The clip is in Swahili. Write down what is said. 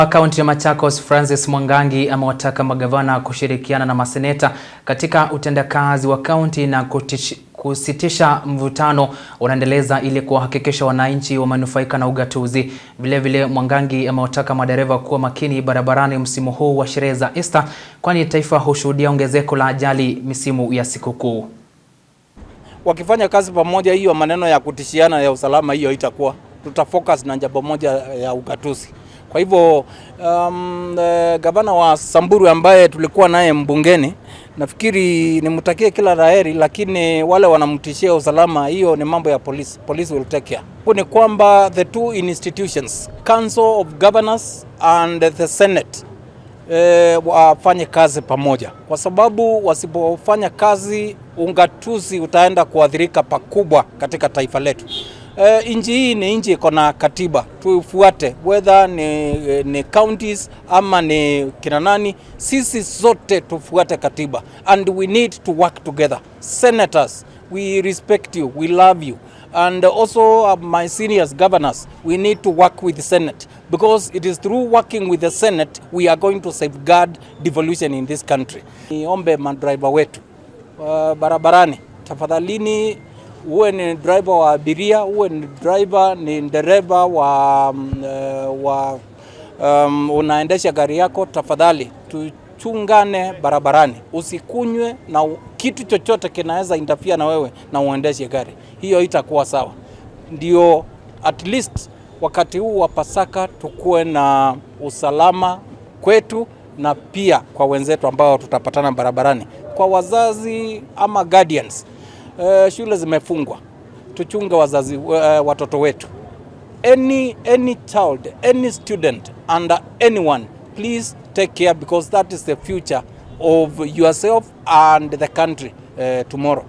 Kaunti ya Machakos Francis Mwangangi amewataka magavana kushirikiana na maseneta katika utendakazi wa kaunti na kusitisha mvutano unaendeleza ili kuhakikisha wananchi wamenufaika na ugatuzi. Vilevile Mwangangi amewataka madereva kuwa makini barabarani msimu huu wa sherehe za Easter, kwani taifa hushuhudia ongezeko la ajali misimu ya sikukuu. Wakifanya kazi pamoja, hiyo maneno ya kutishiana ya usalama hiyo itakuwa, tutafocus na jambo moja ya ugatuzi. Kwa hivyo gavana wa Samburu ambaye tulikuwa naye mbungeni, nafikiri nimutakie kila laheri, lakini wale wanamtishia usalama, hiyo ni mambo ya police. Police will take care. Ni kwamba the two institutions, Council of Governors and the Senate, wafanye kazi pamoja, kwa sababu wasipofanya kazi ugatuzi utaenda kuathirika pakubwa katika taifa letu. Nchi hii ni nchi iko na katiba, tufuate, whether ni counties ama ni kina nani, sisi zote tufuate katiba, and we need to work together. Senators, we respect you, we love you, and also my seniors governors, we need to work with the Senate, because it is through working with the Senate we are going to safeguard devolution in this country. Niombe madriver wetu barabarani, tafadhalini, uwe ni driver wa abiria, uwe ni driver, ni dereva unaendesha gari yako, tafadhali tuchungane barabarani, usikunywe na kitu chochote kinaweza interfere na wewe na uendeshe gari. Hiyo itakuwa sawa. Ndio at least wakati huu wa Pasaka tukue na usalama kwetu na pia kwa wenzetu ambao tutapatana barabarani. Kwa wazazi ama guardians, shule zimefungwa, tuchunge wazazi, watoto wetu. Any child, any student and anyone, please take care, because that is the future of yourself and the country tomorrow.